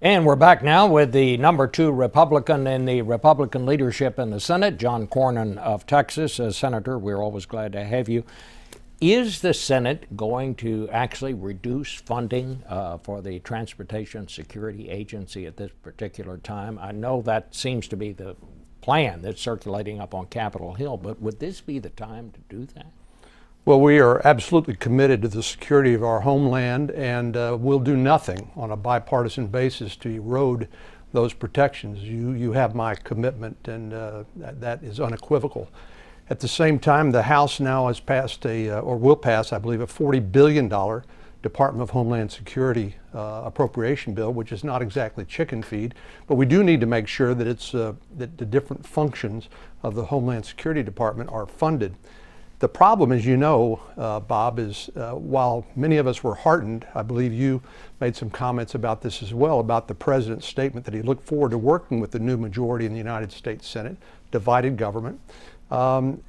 And we're back now with the number 2 Republican in the Republican leadership in the Senate, John Cornyn of Texas. Senator, we're always glad to have you. Is the Senate going to actually reduce funding for the Transportation Security Agency at this particular time? I know that seems to be the plan that's circulating up on Capitol Hill, but would this be the time to do that? Well, we are absolutely committed to the security of our homeland, and we'll do nothing on a bipartisan basis to erode those protections. You have my commitment, and that is unequivocal. At the same time, the House now has passed or will pass, I believe, a $40 billion Department of Homeland Security appropriation bill, which is not exactly chicken feed, but we do need to make sure that that the different functions of the Homeland Security Department are funded. The problem, as you know, Bob, is while many of us were heartened, I believe you made some comments about this as well, about the president's statement that he looked forward to working with the new majority in the United States Senate, divided government.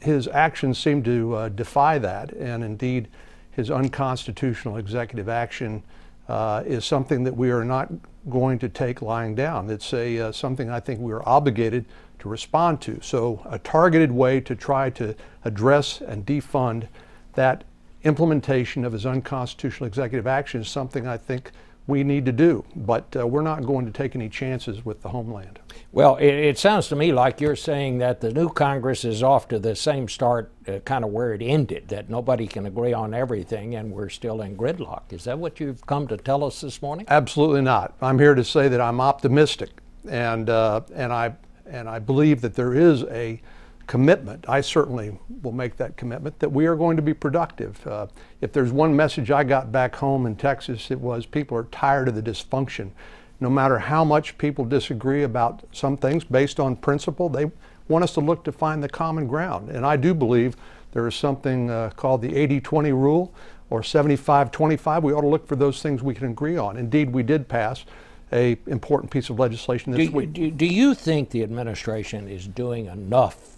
His actions seem to defy that, and indeed his unconstitutional executive action is something that we are not going to take lying down. It's something I think we are obligated to respond to. So a targeted way to try to address and defund that implementation of his unconstitutional executive action is something I think we need to do, but we're not going to take any chances with the homeland. Well, it sounds to me like you're saying that the new Congress is off to the same start kind of where it ended, that nobody can agree on everything and we're still in gridlock. Is that what you've come to tell us this morning? Absolutely not. I'm here to say that I'm optimistic, and I believe that there is a commitment. I certainly will make that commitment that we are going to be productive. If there's one message I got back home in Texas, it was people are tired of the dysfunction. No matter how much people disagree about some things based on principle, they want us to look to find the common ground. And I do believe there is something called the 80-20 rule or 75-25. We ought to look for those things we can agree on. Indeed, we did pass an important piece of legislation this week. Do you think the administration is doing enough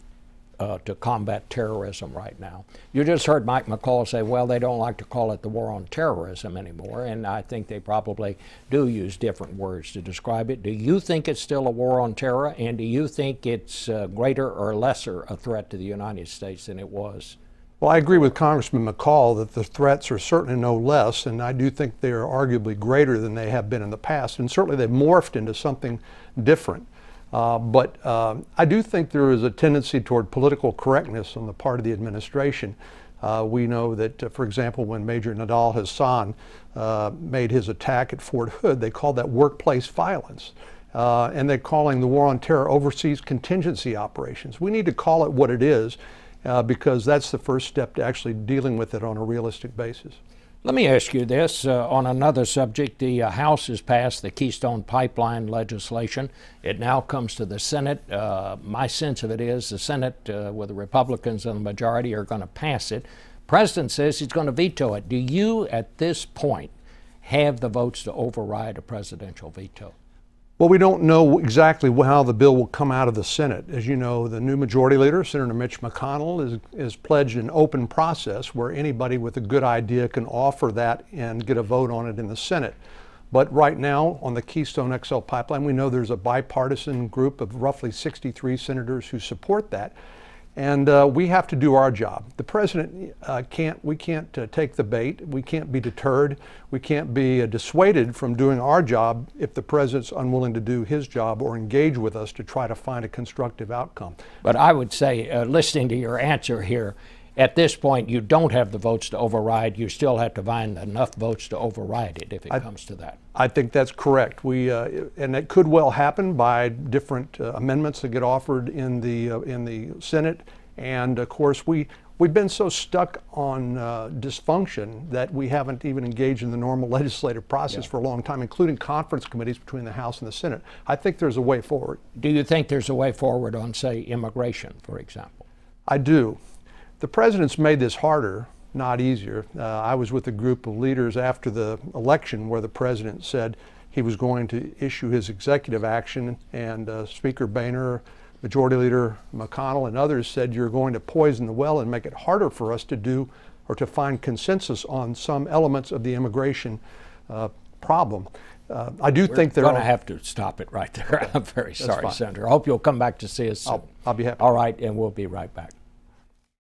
to combat terrorism right now? You just heard Mike McCall say, well, they don't like to call it the war on terrorism anymore, and I think they probably do use different words to describe it. Do you think it's still a war on terror, and do you think it's greater or lesser a threat to the United States than it was? Well, I agree with Congressman McCall that the threats are certainly no less, and I do think they are arguably greater than they have been in the past, and certainly they've morphed into something different. But I do think there is a tendency toward political correctness on the part of the administration. We know that, for example, when Major Nadal Hassan made his attack at Fort Hood, they called that workplace violence. And they're calling the war on terror overseas contingency operations. We need to call it what it is because that's the first step to actually dealing with it on a realistic basis. Let me ask you this, on another subject. The House has passed the Keystone Pipeline legislation. It now comes to the Senate. My sense of it is the Senate, with the Republicans and the majority, are going to pass it. The President says he's going to veto it. Do you, at this point, have the votes to override a presidential veto? Well, we don't know exactly how the bill will come out of the Senate. As you know, the new majority leader, Senator Mitch McConnell, is pledged an open process where anybody with a good idea can offer that and get a vote on it in the Senate. But right now, on the Keystone XL pipeline, we know there's a bipartisan group of roughly 63 senators who support that. And we have to do our job. The president we can't take the bait. We can't be deterred. We can't be dissuaded from doing our job if the president's unwilling to do his job or engage with us to try to find a constructive outcome. But I would say, listening to your answer here, at this point, you don't have the votes to override. You still have to find enough votes to override it if it comes to that. I think that's correct. And it could well happen by different amendments that get offered in the Senate. And of course, we've been so stuck on dysfunction that we haven't even engaged in the normal legislative process for a long time, including conference committees between the House and the Senate. I think there's a way forward. Do you think there's a way forward on, say, immigration, for example? I do. The president's made this harder, not easier. I was with a group of leaders after the election where the president said he was going to issue his executive action, and Speaker Boehner, Majority Leader McConnell, and others said you're going to poison the well and make it harder for us to do or to find consensus on some elements of the immigration problem. I do think We're there going to have to stop it right there. I'm very sorry, fine. Senator. I hope you'll come back to see us soon. I'll be happy. All right, and we'll be right back.